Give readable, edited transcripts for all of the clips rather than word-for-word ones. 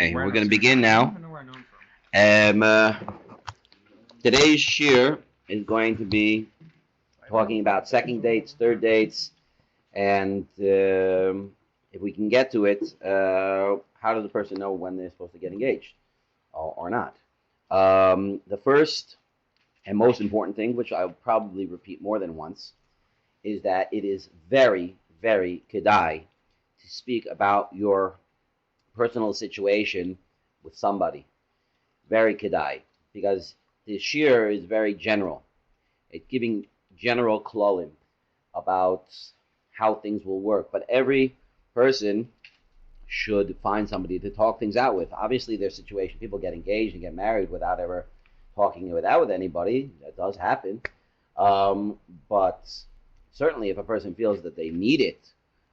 Okay, we're going to begin now. Today's shir is going to be talking about second dates, third dates, and if we can get to it, how does the person know when they're supposed to get engaged or not? The first and most important thing, which I'll probably repeat more than once, is that it is very, very kedai to speak about your personal situation with somebody. Very kedai, because the shir is very general. It's giving general klolim about how things will work. But every person should find somebody to talk things out with. Obviously, there's situations people get engaged and get married without ever talking it out with anybody. That does happen. But certainly, if a person feels that they need it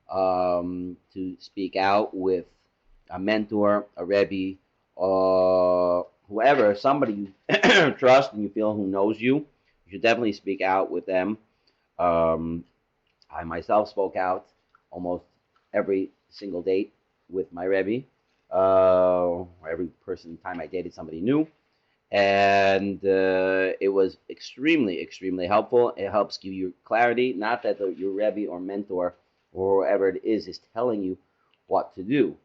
to speak out with a mentor, a rebbe, whoever, somebody you trust and you feel who knows you, you should definitely speak out with them. I myself spoke out almost every single date with my rebbe, every time I dated somebody new, and it was extremely, extremely helpful. It helps give you clarity, not that your rebbe or mentor or whoever it is telling you what to do,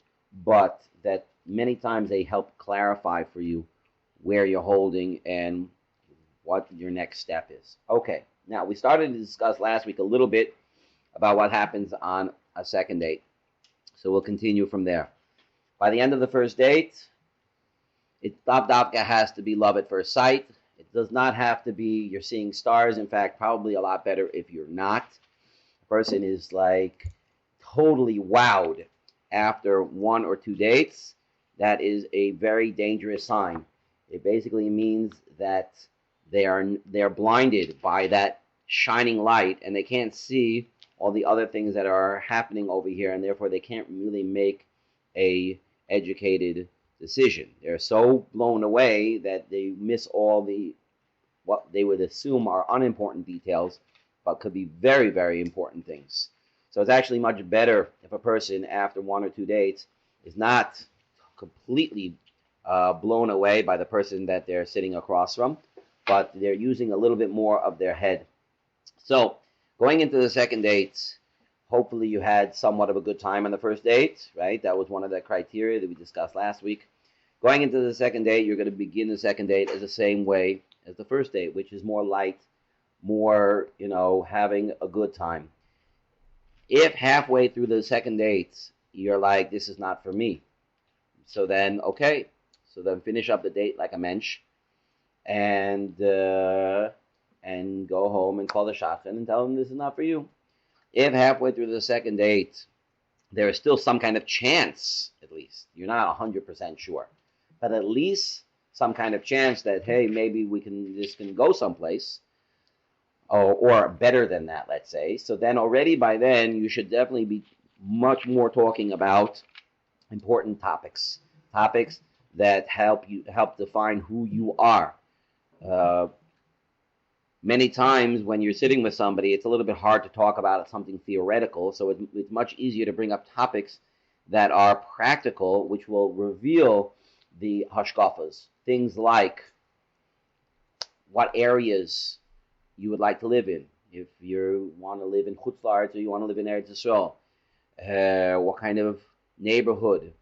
but that many times they help clarify for you where you're holding and what your next step is. Okay, now we started to discuss last week a little bit about what happens on a second date. So we'll continue from there. By the end of the first date, it has to be love at first sight. It does not have to be you're seeing stars. In fact, probably a lot better if you're not. The person is like totally wowed after one or two dates. That is a very dangerous sign. It basically means that they're blinded by that shining light and they can't see all the other things that are happening over here, and therefore they can't really make a educated decision. They're so blown away that they miss all what they would assume are unimportant details, but could be very, very important things. So it's actually much better if a person after one or two dates is not completely blown away by the person that they're sitting across from, but they're using a little bit more of their head. So going into the second date, hopefully you had somewhat of a good time on the first date, right? That was one of the criteria that we discussed last week. Going into the second date, you're going to begin the second date as the same way as the first date, which is more light, more, having a good time. If halfway through the second date, you're like, this is not for me, so then, okay. So then finish up the date like a mensch and go home and call the shadchan and tell them this is not for you. If halfway through the second date, there is still some kind of chance, at least, you're not 100% sure, but at least some kind of chance that, hey, maybe this can go someplace, or better than that, let's say. So then already by then, you should definitely be much more talking about important topics that help define who you are. Many times when you're sitting with somebody, it's a little bit hard to talk about something theoretical, so it's much easier to bring up topics that are practical, which will reveal the hashkafas. Things like what areas you would like to live in. If you want to live in Chutz La'aretz or you want to live in Eretz Yisrael, what kind of neighborhood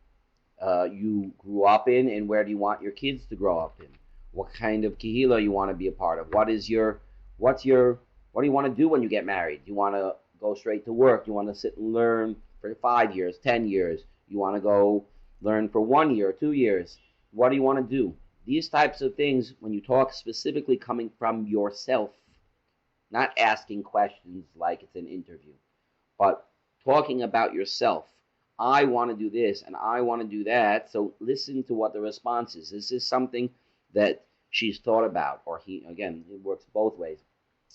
you grew up in, and where do you want your kids to grow up in? What kind of kehila you want to be a part of? What do you want to do when you get married? Do you want to go straight to work? Do you want to sit and learn for 5 years, 10 years? You want to go learn for 1 year, 2 years? What do you want to do? These types of things, when you talk specifically coming from yourself, not asking questions like it's an interview, but talking about yourself. I want to do this and I want to do that. So listen to what the response is. Is this something that she's thought about? Or he, again, it works both ways.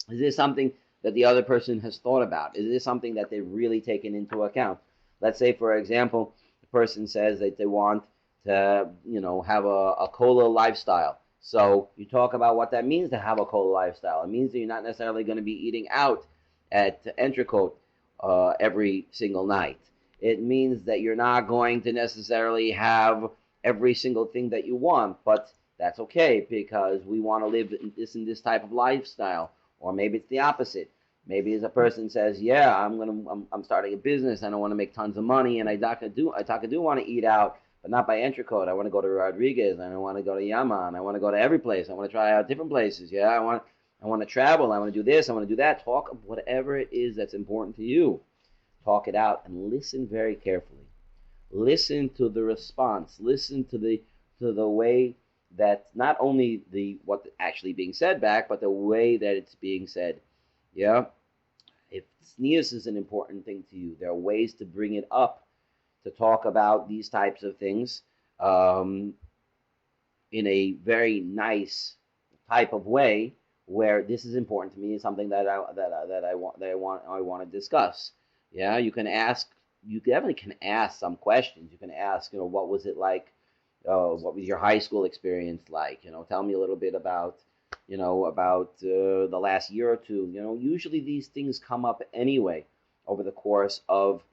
Is this something that the other person has thought about? Is this something that they've really taken into account? Let's say, for example, the person says that they want to, have a kola lifestyle. So you talk about what that means to have a kola lifestyle. It means that you're not necessarily going to be eating out at Entrecote every single night. It means that you're not going to necessarily have every single thing that you want, but that's okay because we want to live in this type of lifestyle. Or maybe it's the opposite. Maybe as a person says, "Yeah, I'm starting a business and I want to make tons of money, and I do want to eat out, but not by entry code. I want to go to Rodriguez, and I want to go to Yama, and I want to go to every place. I want to try out different places. Yeah, I want to travel. I want to do this. I want to do that. Talk whatever it is that's important to you. Talk it out and listen very carefully. Listen to the response. Listen to the way that not only the what actually being said back, but the way that it's being said. Yeah. If sneers is an important thing to you, there are ways to bring it up, to talk about these types of things um, in a very nice type of way, where this is important to me, is something that I want to discuss. Yeah, you can ask. You definitely can ask some questions. You can ask, what was it like? What was your high school experience like? Tell me a little bit about, the last year or two. Usually these things come up anyway over the course of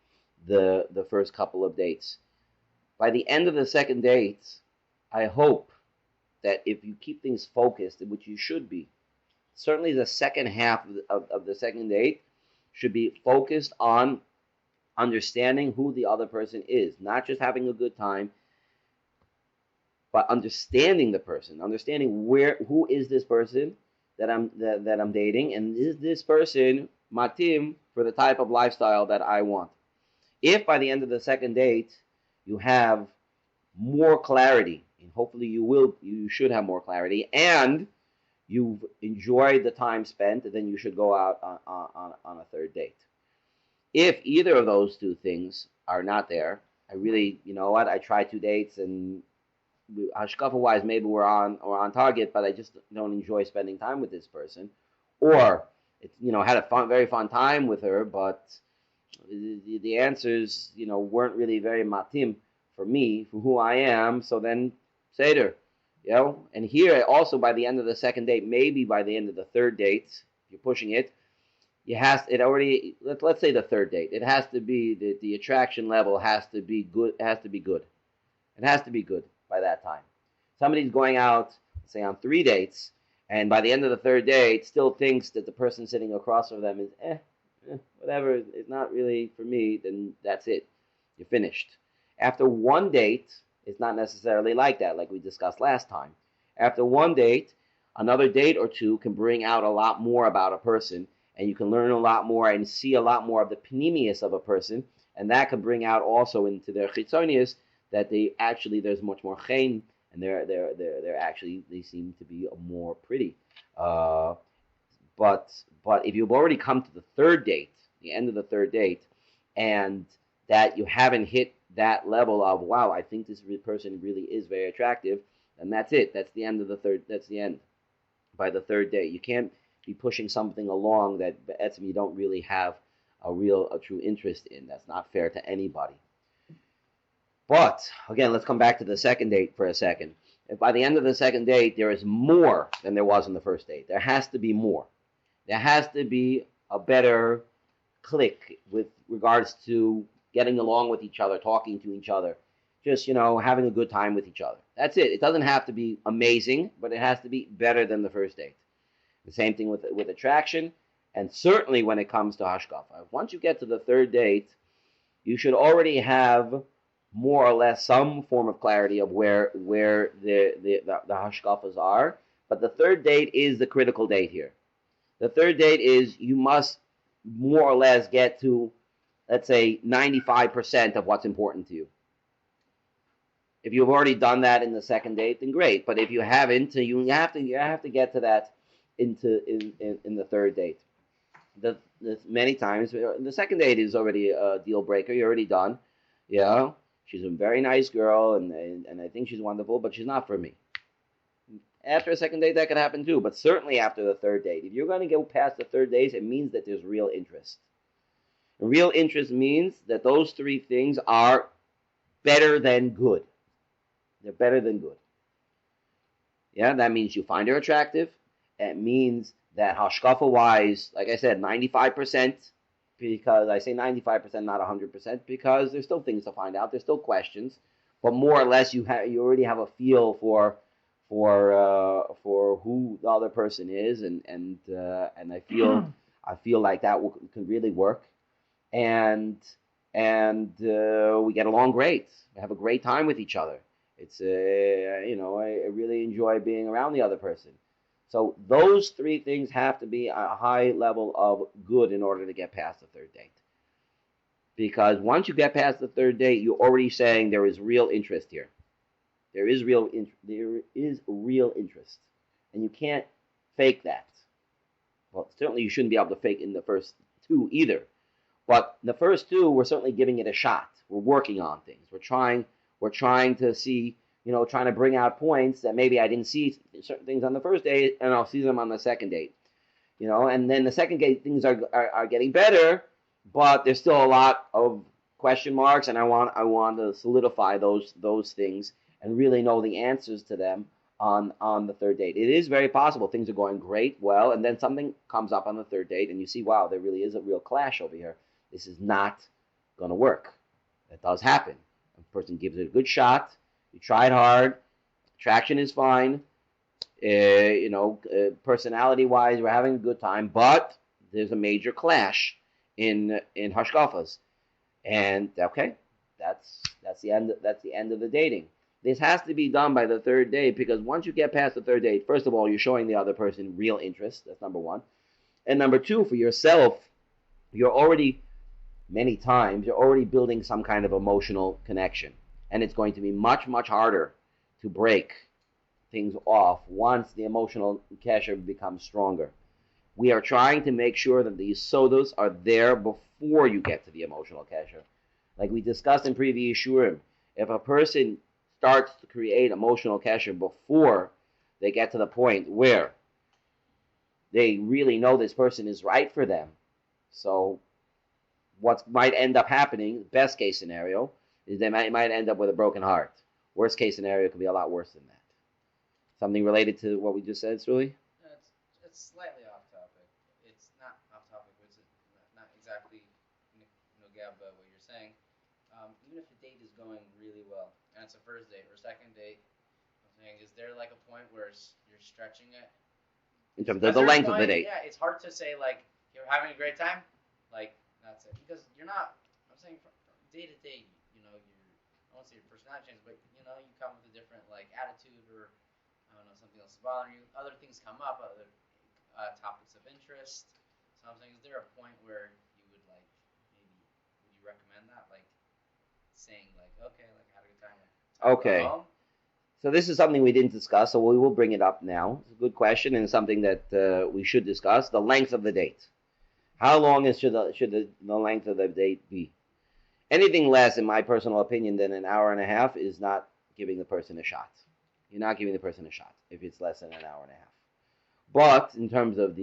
the first couple of dates. By the end of the second date, I hope that if you keep things focused, which you should be, certainly the second half of the second date should be focused on understanding who the other person is, not just having a good time, but understanding the person, understanding who is this person that I'm dating, and is this person matim for the type of lifestyle that I want. If by the end of the second date you have more clarity, and hopefully you should have more clarity, and you've enjoyed the time spent, then you should go out on a third date. If either of those two things are not there, I really, I tried 2 dates, and hashkafa wise, maybe we're on target, but I just don't enjoy spending time with this person. Or it's, had a very fun time with her, but the answers, weren't really very matim for me, for who I am. So then seder, and here also by the end of the second date, maybe by the end of the third date, if you're pushing it, let's say the third date, it has to be the attraction level has to be good. It has to be good. It has to be good by that time. Somebody's going out, say, on 3 dates, and by the end of the third date still thinks that the person sitting across from them is whatever, it's not really for me, then that's it. You're finished. After 1 date, it's not necessarily like that, like we discussed last time. After 1 date, another date or two can bring out a lot more about a person, and you can learn a lot more and see a lot more of the panemius of a person, and that can bring out also into their chitzonius that there's much more chen, and they're actually, they seem to be more pretty. But if you've already come to the third date, the end of the third date, and that you haven't hit that level of, wow, I think this person really is very attractive, and that's it. That's the end of the third. That's the end. By the third date, you can't be pushing something along that you don't really have a true interest in. That's not fair to anybody. But again, let's come back to the second date for a second. If by the end of the second date there is more than there was in the first date, there has to be more. There has to be a better click with regards to getting along with each other, talking to each other, just, having a good time with each other. That's it. It doesn't have to be amazing, but it has to be better than the first date. The same thing with attraction, and certainly when it comes to hashkafa. Once you get to the third date, you should already have more or less some form of clarity of where the hashkafas are. But the third date is the critical date here. The third date is you must more or less get to, let's say, 95% of what's important to you. If you've already done that in the second date, then great. But if you haven't, you have to get to that in the third date. Many times the second date is already a deal breaker. You're already done. She's a very nice girl, and I think she's wonderful, but she's not for me. After a second date, that could happen too, but certainly after the third date. If you're going to go past the third date, it means that there's real interest. And real interest means that those 3 things are better than good. They're better than good. That means you find her attractive. It means that hashkafa-wise, like I said, 95%, because I say 95%, not 100%, because there's still things to find out. There's still questions. but more or less you already have a feel for who the other person is, and I feel like that can really work, and we get along great. We have a great time with each other. It's I really enjoy being around the other person. So those three things have to be a high level of good in order to get past the third date. Because once you get past the third date, you're already saying there is real interest here. There is real interest, and you can't fake that. Well, certainly you shouldn't be able to fake in the first two either. But the first two, we're certainly giving it a shot. We're working on things. We're trying to see, trying to bring out points that maybe I didn't see certain things on the first date, and I'll see them on the second date. And then the second date things are getting better, but there's still a lot of question marks, and I want to solidify those things and really know the answers to them on the third date. It is very possible things are going great, well, and then something comes up on the third date, and you see, wow, there really is a real clash over here. This is not going to work. That does happen. A person gives it a good shot. You tried hard. Attraction is fine. Personality-wise, we're having a good time, but there's a major clash in hashkafas, and okay, that's the end. That's the end of the dating. This has to be done by the third date, because once you get past the third date, first of all, you're showing the other person real interest. That's number one, and number two, for yourself, you're already building some kind of emotional connection, and it's going to be much, much harder to break things off once the emotional kasher becomes stronger. We are trying to make sure that the yisodos are there before you get to the emotional kasher. Like we discussed in previous shurim, if a person starts to create emotional kasher before they get to the point where they really know this person is right for them, so what might end up happening, best case scenario, is they might end up with a broken heart. Worst case scenario could be a lot worse than that. Something related to what we just said, Sruli? It's slightly off topic. It's not off topic, but it's not exactly Gab what you're saying. Even if the date is going really well, and it's a first date or second date, I'm saying, is there like a point where you're stretching it? In terms of the length of the date. Yeah, it's hard to say, like, you're having a great time, like, that's it. Because you're not, I'm saying, from day to day, I won't say your personality changes, but, you come with a different, like, attitude, or, I don't know, something else is bothering you. Other things come up, other topics of interest. So I'm saying, is there a point where you would, like, maybe, would you recommend that? Like, saying, like, okay, like, I had a good time. Okay. So this is something we didn't discuss, so we will bring it up now. It's a good question, and something that we should discuss. The length of the date. How long should the length of the date be? Anything less, in my personal opinion, than an hour and a half is not giving the person a shot. You're not giving the person a shot if it's less than an hour and a half. But in terms of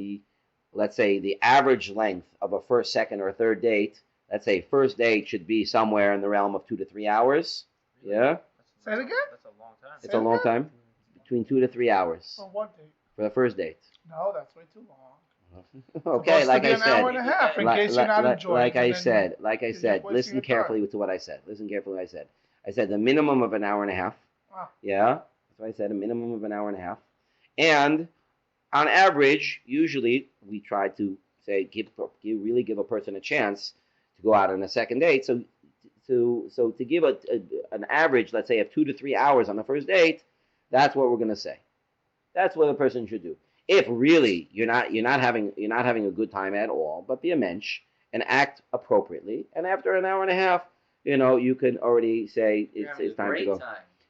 let's say, the average length of a first, second, or third date, let's say first date should be somewhere in the realm of 2 to 3 hours. Yeah? Say it again? That's a long time. It's a long time. Between 2 to 3 hours. For what date? For the first date. No, that's way too long. Okay, like I an hour and a half in case you're not enjoying like I it. Like I said, listen carefully to what I said. Listen carefully what I said. I said the minimum of an hour and a half. Wow. Yeah, that's what I said, a minimum of an hour and a half. And on average, usually we try to say give a person a chance to go out on a second date. So to give an average, let's say, of 2 to 3 hours on the first date, that's what we're going to say. That's what a person should do. If really you're not having a good time at all, but be a mensch and act appropriately, and after an hour and a half, you can already say it's time to go.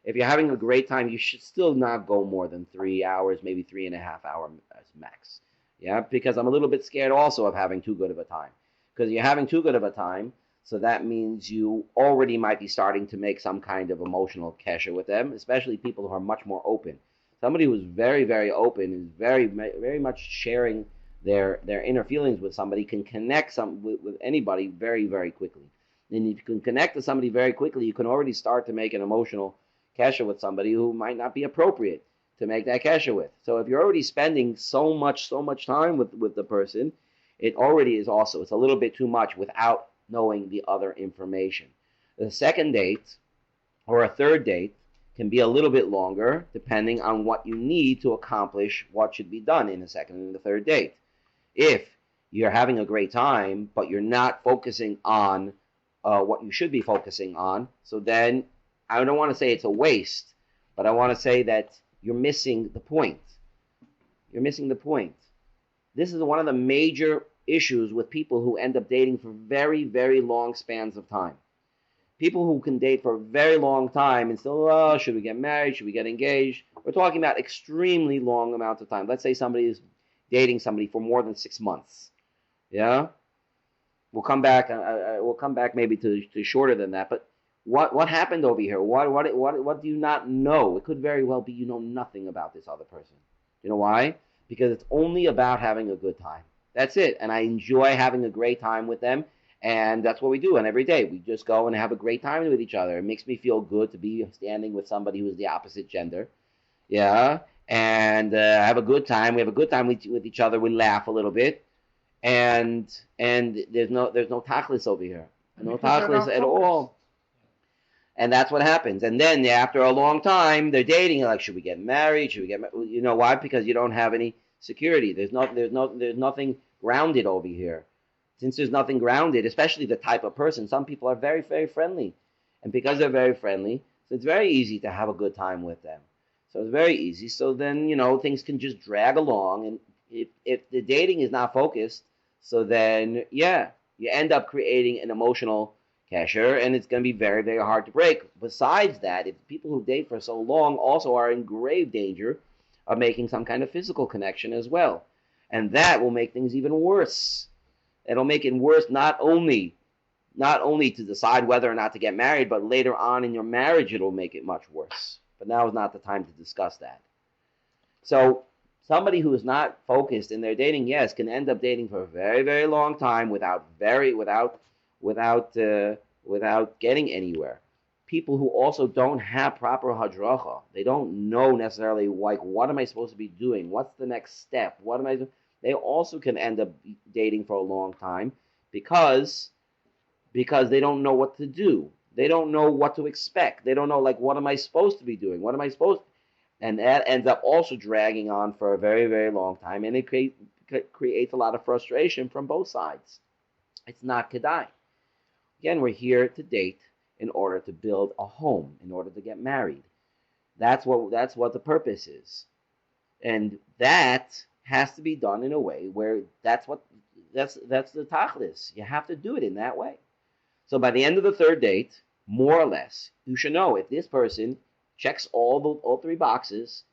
If you're having a great time, you should still not go more than 3 hours, maybe 3.5 hours max. Yeah, because I'm a little bit scared also of having too good of a time. Because you're having too good of a time, so that means you already might be starting to make some kind of emotional kesher with them, especially people who are much more open. Somebody who's very, very open, is very, very much sharing their inner feelings with somebody, can connect with anybody very, very quickly. And if you can connect to somebody very quickly, you can already start to make an emotional kesher with somebody who might not be appropriate to make that kesher with. So if you're already spending so much time with the person, it already is also, it's a little bit too much without knowing the other information. The second date, or a third date can be a little bit longer depending on what you need to accomplish what should be done in the second and the third date. If you're having a great time, but you're not focusing on what you should be focusing on, so then I don't want to say it's a waste, but I want to say that you're missing the point. You're missing the point. This is one of the major issues with people who end up dating for very, very long spans of time. People who can date for a very long time and still, oh, should we get married? Should we get engaged? We're talking about extremely long amounts of time. Let's say somebody is dating somebody for more than 6 months. Yeah, we'll come back. We'll come back maybe to shorter than that. But what happened over here? What do you not know? It could very well be you know nothing about this other person. You know why? Because it's only about having a good time. That's it. And I enjoy having a great time with them. And that's what we do. And every day we just go and have a great time with each other. It makes me feel good to be standing with somebody who is the opposite gender. Yeah. And have a good time. We have a good time with each other. We laugh a little bit. And there's no tachlis over here. No tachlis at all. And that's what happens. And then after a long time, they're dating. Like, should we get married? Should we get married? You know why? Because you don't have any security. There's nothing grounded over here. Since there's nothing grounded, especially the type of person, some people are very, very friendly. And because they're very friendly, so it's very easy to have a good time with them. So it's very easy. So then, things can just drag along. And if the dating is not focused, so then, yeah, you end up creating an emotional cashier, and it's going to be very, very hard to break. Besides that, if people who date for so long also are in grave danger of making some kind of physical connection as well. And that will make things even worse. It'll make it worse not only to decide whether or not to get married, but later on in your marriage it'll make it much worse. But now is not the time to discuss that. So somebody who is not focused in their dating, yes, can end up dating for a very, very long time without getting anywhere. People who also don't have proper hadracha, they don't know necessarily, like, what am I supposed to be doing? What's the next step? What am I doing? They also can end up dating for a long time because they don't know what to do. They don't know what to expect. They don't know, like, what am I supposed to be doing? What am I supposed to? And that ends up also dragging on for a very, very long time, and it creates a lot of frustration from both sides. It's not kedai. Again, we're here to date in order to build a home, in order to get married. That's what the purpose is. And that has to be done in a way where that's the tachlis. You have to do it in that way. So by the end of the third date, more or less, you should know if this person checks all three boxes,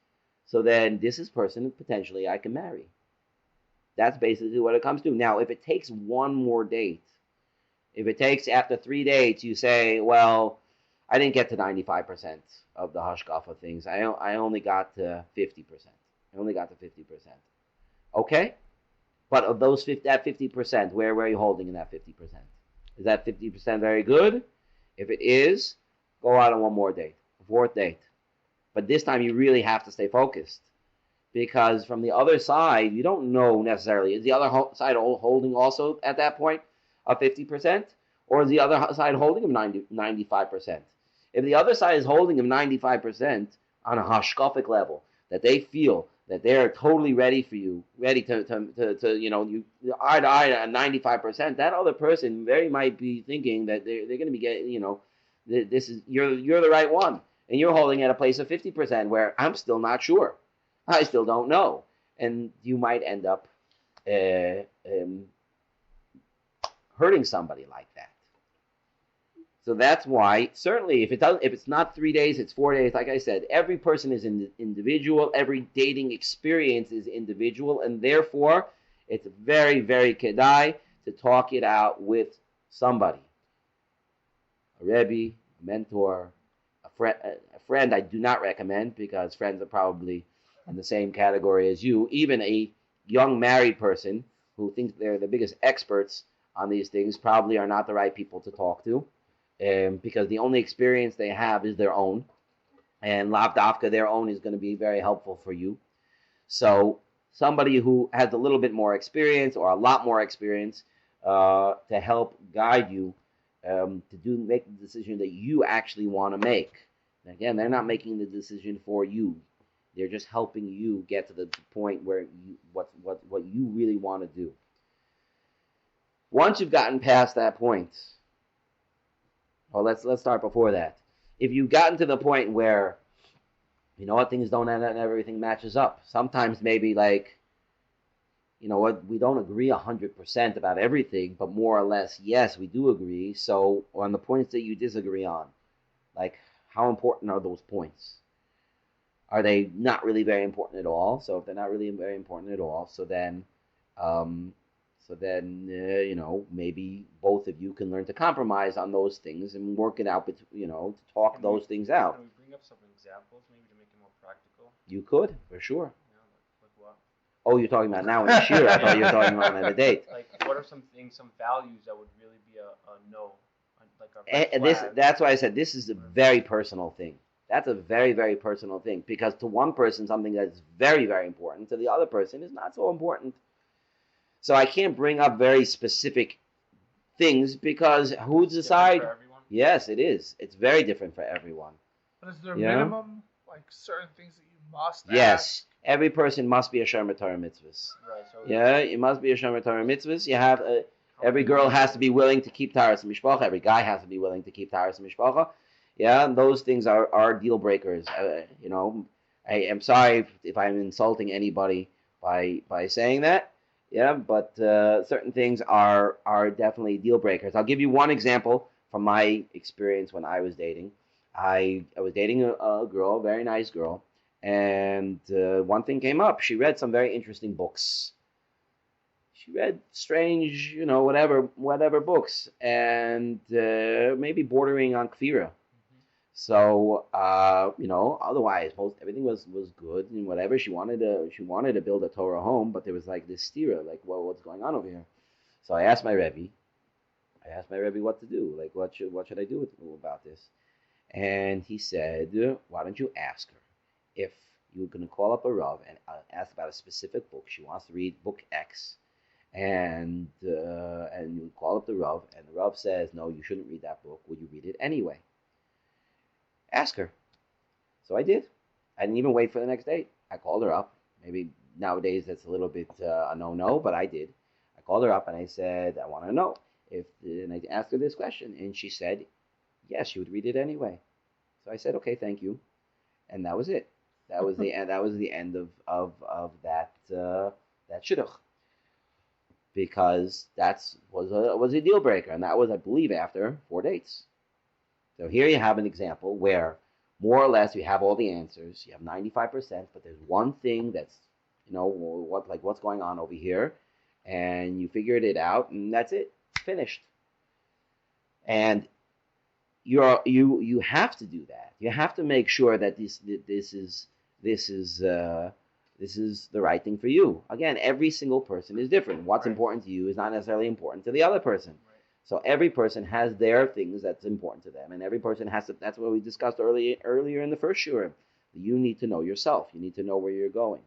so then this is person potentially I can marry. That's basically what it comes to. Now, if it takes one more date, if it takes after 3 dates, you say, well, I didn't get to 95% of the hashkafa things. I only got to 50%. I only got to 50%. Okay? But of that 50%, where are you holding in that 50%? Is that 50% very good? If it is, go out on one more date, a fourth date. But this time you really have to stay focused. Because from the other side, you don't know necessarily. Is the other side holding also at that point a 50%? Or is the other side holding him 95%? If the other side is holding him 95% on a hashkafic level, that they feel that they're totally ready for you, ready to you eye to eye at 95%, that other person very might be thinking that they're going to be getting, this is you're the right one, and you're holding at a place of 50% where I'm still not sure. I still don't know, and you might end up hurting somebody like that. So that's why, certainly, if it's not 3 days, it's 4 days. Like I said, every person is individual. Every dating experience is individual, and therefore, it's very, very kedai to talk it out with somebody. A rebbe, a mentor, a friend. I do not recommend, because friends are probably in the same category as you. Even a young married person who thinks they're the biggest experts on these things probably are not the right people to talk to. Because the only experience they have is their own, and lav dafka, their own, is going to be very helpful for you. So somebody who has a little bit more experience or a lot more experience to help guide you to make the decision that you actually want to make. Again, they're not making the decision for you. They're just helping you get to the point where what you really want to do. Once you've gotten past that point, well, let's start before that. If you've gotten to the point where you know what, things don't end and everything matches up. Sometimes maybe like, you know what, we don't agree 100% about everything, but more or less, yes, we do agree. So on the points that you disagree on, like how important are those points? Are they not really very important at all? So if they're not really very important at all, so then you know, maybe both of you can learn to compromise on those things and work it out, you know, to talk those things out. Can we bring up some examples maybe to make it more practical? You could, for sure. Yeah, like what? Oh, you're talking about now in the shir. I thought you were talking about on a date. Like, what are some things, some values that would really be a no? Like a And that's why I said this is a very personal thing. That's a very, very personal thing. Because to one person, something that's very, very important, to the other person is not so important. So I can't bring up very specific things because who decide? For everyone? Yes, it is. It's very different for everyone. But is there a minimum, like certain things that you must Yes. ask? Every person must be a shomer Torah mitzvahs. Right. So Yeah, you must be a shomer Torah mitzvahs. You have every girl has to be willing to keep taharas mishpacha. Every guy has to be willing to keep taharas mishpacha. Yeah, and those things are deal breakers. You know, I am sorry if I'm insulting anybody by saying that. Yeah, but certain things are definitely deal breakers. I'll give you one example from my experience when I was dating. I was dating a girl, a very nice girl, and one thing came up. She read some very interesting books. She read strange, you know, whatever books, and maybe bordering on kfira. So you know, otherwise everything was good and whatever. She wanted to build a Torah home, but there was like this stira, like, well, what's going on over here? So I asked my rebbe what to do, like what should I do about this? And he said, why don't you ask her if you're going to call up a rav and ask about a specific book. She wants to read book X, and you call up the rav, and the rav says, no, you shouldn't read that book. Would you read it anyway? Ask her. So I did. I didn't even wait for the next date. I called her up. Maybe nowadays that's a little bit a no-no, but I did. I called her up and I said, I want to know and I asked her this question, and she said, yes, she would read it anyway. So I said, okay, thank you, and that was it. That was the end. That was the end of that shidduch, because that was a deal breaker, and that was, I believe, after 4 dates. So here you have an example where more or less you have all the answers. You have 95%, but there's one thing that's, you know, what's going on over here, and you figured it out, and that's it. It's finished. And you have to do that. You have to make sure that this is the right thing for you. Again, every single person is different. What's important to you is not necessarily important to the other person. So every person has their things that's important to them, and every person has to. That's what we discussed earlier in the first shiur. You need to know yourself. You need to know where you're going.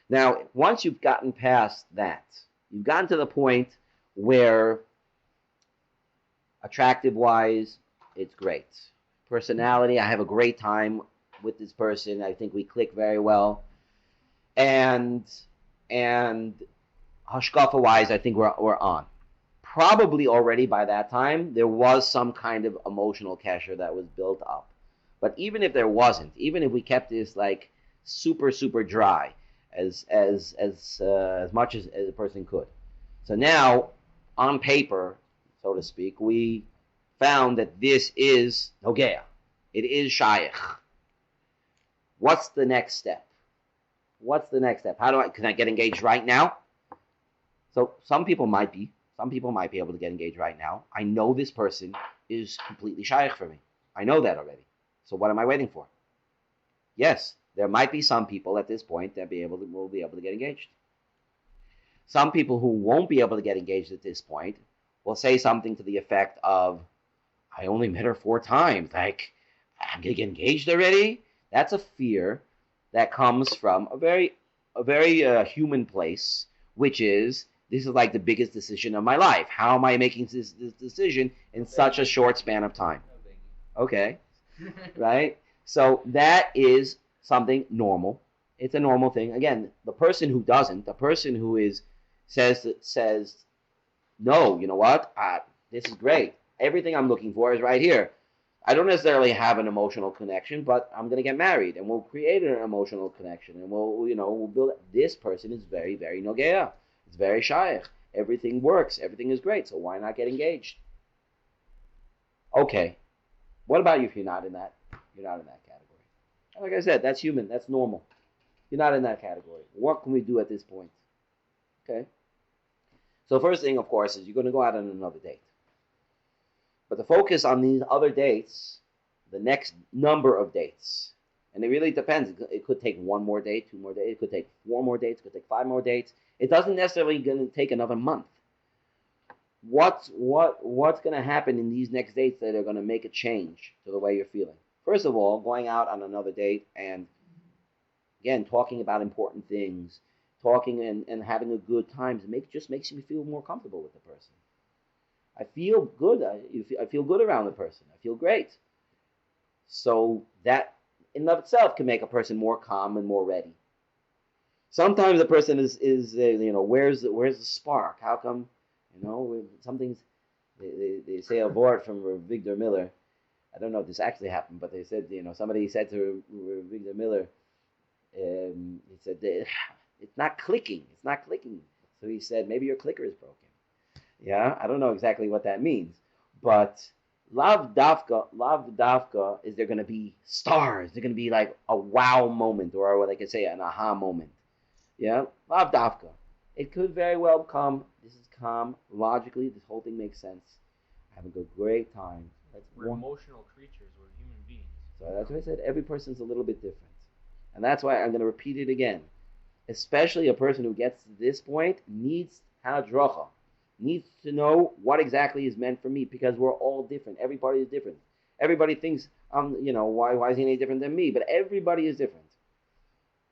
Now, once you've gotten past that, you've gotten to the point where, attractive-wise, it's great. Personality, I have a great time with this person. I think we click very well, and hashkafa-wise, I think we're on. Probably already by that time, there was some kind of emotional kesher that was built up. But even if there wasn't, even if we kept this like super, super dry as much as a person could. So now, on paper, so to speak, we found that this is Nogea. It is Shaykh. What's the next step? Can I get engaged right now? So some people might be able to get engaged right now. I know this person is completely shaykh for me. I know that already. So what am I waiting for? Yes, there might be some people at this point that will be able to get engaged. Some people who won't be able to get engaged at this point will say something to the effect of, I only met her 4 times. Like, I'm going to get engaged already? That's a fear that comes from a very human place, which is, this is like the biggest decision of my life. How am I making this decision in such a short span of time? Okay, right? So that is something normal. It's a normal thing. Again, the person who doesn't, the person who says no, you know what? This is great. Everything I'm looking for is right here. I don't necessarily have an emotional connection, but I'm going to get married and we'll create an emotional connection and we'll build it. This person is very, very nogea. It's very shaykh. Everything works. Everything is great. So why not get engaged? Okay. What about you if you're not in that category? Like I said, that's human. That's normal. You're not in that category. What can we do at this point? Okay. So first thing, of course, is you're going to go out on another date. But the focus on these other dates, the next number of dates, and it really depends. It could take one more date, two more dates. It could take four more dates. It could take five more dates. It doesn't necessarily going to take another month. What's going to happen in these next dates that are going to make a change to the way you're feeling? First of all, going out on another date and, again, talking about important things, talking and having a good time, just makes me feel more comfortable with the person. I feel good. I feel good around the person. I feel great. So that in and of itself can make a person more calm and more ready. Sometimes a person is where's the spark? How come, something's they say a word from Victor Miller. I don't know if this actually happened, but they said, somebody said to Victor Miller, he said, it's not clicking. It's not clicking. So he said, maybe your clicker is broken. Yeah, I don't know exactly what that means, but lav davka is there going to be stars. They're going to be like a wow moment, or what I could say, an aha moment. Yeah, lav davka. It could very well come. This is calm. Logically, this whole thing makes sense. Having a great time. We're emotional creatures. We're human beings. So that's why I said every person's a little bit different, and that's why I'm going to repeat it again. Especially a person who gets to this point needs hadracha. Needs to know what exactly is meant for me, because we're all different. Everybody is different. Everybody thinks, why is he any different than me? But everybody is different.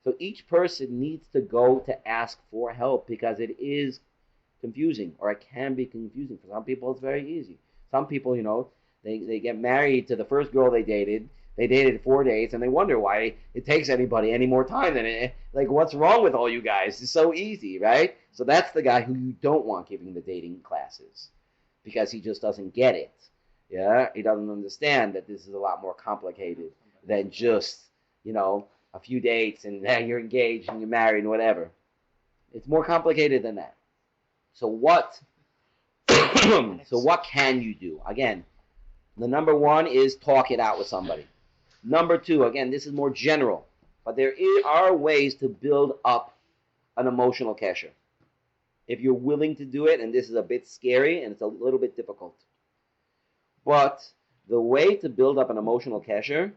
So each person needs to go to ask for help, because it is confusing, or it can be confusing. For some people, it's very easy. Some people, they get married to the first girl they dated. They dated 4 days, and they wonder why it takes anybody any more time than it. Like, what's wrong with all you guys? It's so easy, right? So that's the guy who you don't want giving the dating classes, because he just doesn't get it. Yeah, he doesn't understand that this is a lot more complicated than just, a few dates and then you're engaged and you're married and whatever. It's more complicated than that. So what? So what can you do? Again, the number one is talk it out with somebody. Number two, again, this is more general, but there are ways to build up an emotional kesher. If you're willing to do it, and this is a bit scary and it's a little bit difficult. But the way to build up an emotional kesher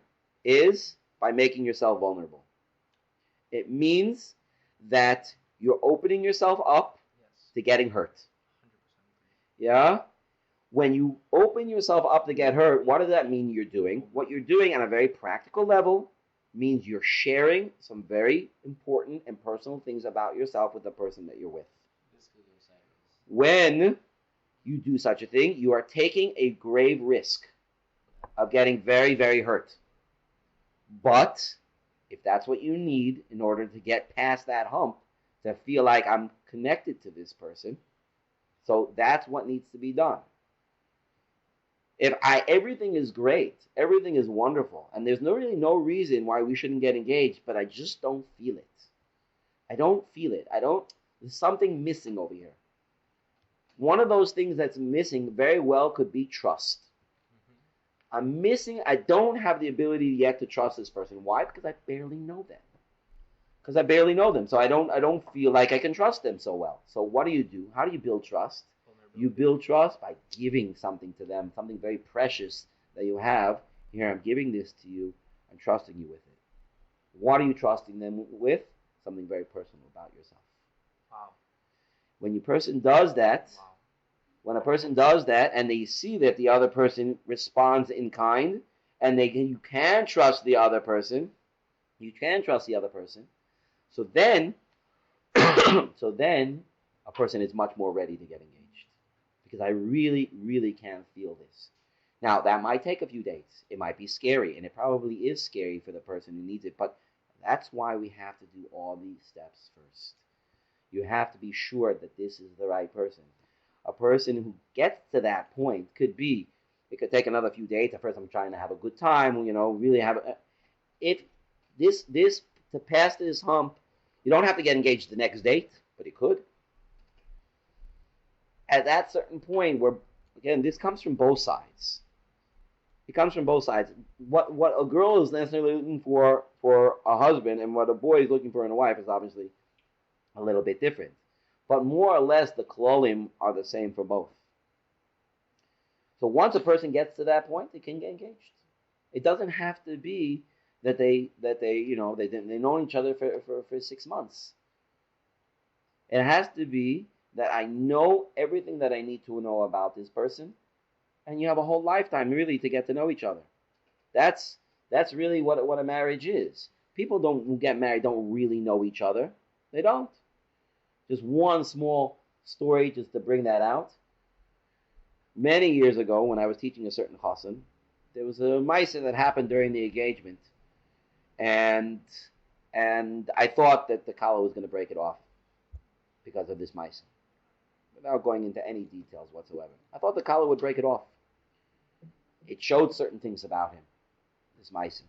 is by making yourself vulnerable. It means that you're opening yourself up to getting hurt. 100%. Yeah? When you open yourself up to get hurt, what does that mean you're doing? What you're doing on a very practical level means you're sharing some very important and personal things about yourself with the person that you're with. When you do such a thing, you are taking a grave risk of getting very, very hurt. But if that's what you need in order to get past that hump, to feel like I'm connected to this person, so that's what needs to be done. If everything is great, everything is wonderful, and there's really no reason why we shouldn't get engaged, but I just don't feel it. I don't feel it. There's something missing over here. One of those things that's missing very well could be trust. I don't have the ability yet to trust this person. Why? Because I barely know them. So I don't feel like I can trust them so well. So what do you do? How do you build trust? You build trust by giving something to them, something very precious that you have. Here, I'm giving this to you. I'm trusting you with it. What are you trusting them with? Something very personal about yourself. Wow. When a person does that, and they see that the other person responds in kind, and you can trust the other person, so then a person is much more ready to get engaged. Because I really, really can feel this. Now, that might take a few dates. It might be scary, and it probably is scary for the person who needs it, but that's why we have to do all these steps first. You have to be sure that this is the right person. A person who gets to that point could be, it could take another few dates. At first, I'm trying to have a good time, really have if this to pass this hump, you don't have to get engaged the next date, but it could. At that certain point where, again, this comes from both sides. It comes from both sides. What a girl is necessarily looking for a husband and what a boy is looking for in a wife is obviously a little bit different. But more or less the klolim are the same for both. So once a person gets to that point, they can get engaged. It doesn't have to be that they know each other for 6 months. It has to be that I know everything that I need to know about this person, and you have a whole lifetime really to get to know each other. That's really what a marriage is. People who get married don't really know each other. They don't. Just one small story just to bring that out. Many years ago, when I was teaching a certain chassan, there was a ma'aseh that happened during the engagement, and I thought that the kala was going to break it off because of this ma'aseh, without going into any details whatsoever. I thought the kala would break it off. It showed certain things about him, this ma'aseh,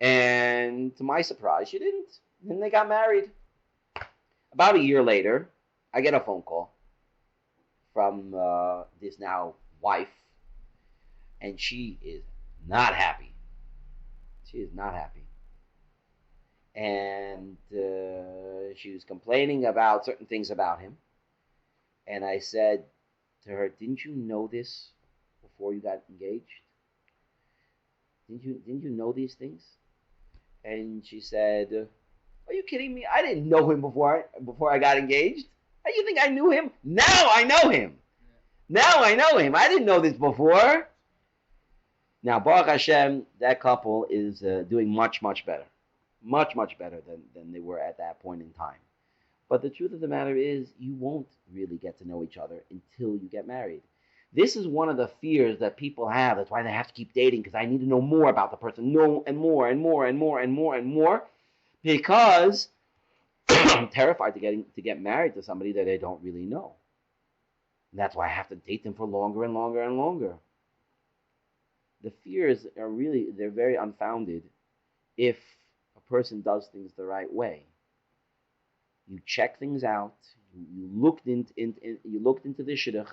and to my surprise, she didn't. Then they got married. About a year later, I get a phone call from this now wife, and she is not happy. She is not happy. And she was complaining about certain things about him. And I said to her, didn't you know this before you got engaged? Didn't you know these things? And she said, are you kidding me? I didn't know him before I got engaged. How do you think I knew him? Now I know him. Now I know him. I didn't know this before. Now, Baruch Hashem, that couple is doing much, much better. Much, much better than they were at that point in time. But the truth of the matter is, you won't really get to know each other until you get married. This is one of the fears that people have. That's why they have to keep dating, because I need to know more about the person. Know and more and more and more and more and more. Because I'm terrified to get married to somebody that I don't really know. And that's why I have to date them for longer and longer and longer. The fears they're very unfounded if a person does things the right way. You check things out. You looked into the shidduch.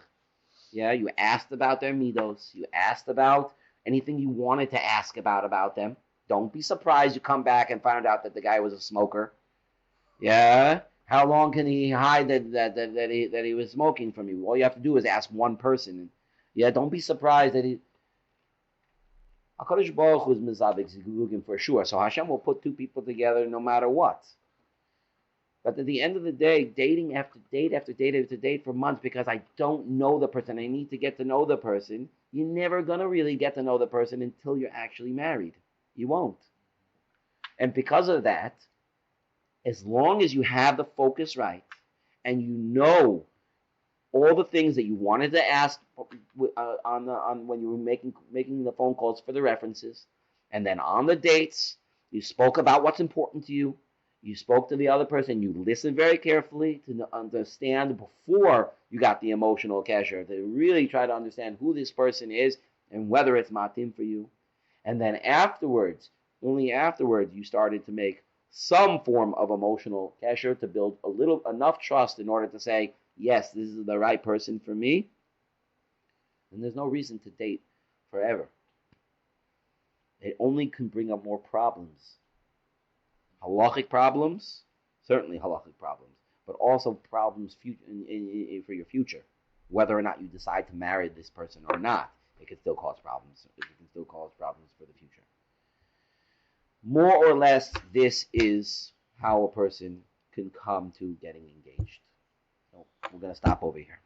Yeah, you asked about their midos. You asked about anything you wanted to ask about them. Don't be surprised you come back and find out that the guy was a smoker. Yeah? How long can he hide that he was smoking from you? All you have to do is ask one person. Yeah, don't be surprised that he... HaKadosh Baruch Hu is mizabek, looking for sure. So Hashem will put two people together no matter what. But at the end of the day, dating after date after date after date for months because I don't know the person, I need to get to know the person, you're never going to really get to know the person until you're actually married. You won't. And because of that, as long as you have the focus right and you know all the things that you wanted to ask on when you were making the phone calls for the references, and then on the dates, you spoke about what's important to you. You spoke to the other person. You listened very carefully to understand before you got the emotional kesher, to really try to understand who this person is and whether it's matim for you. And then afterwards, only afterwards, you started to make some form of emotional kesher to build enough trust in order to say, yes, this is the right person for me. And there's no reason to date forever. It only can bring up more problems. Halachic problems, certainly halachic problems, but also problems for your future. Whether or not you decide to marry this person or not, it can still cause problems. It can still cause problems for the future. More or less, this is how a person can come to getting engaged. So we're going to stop over here.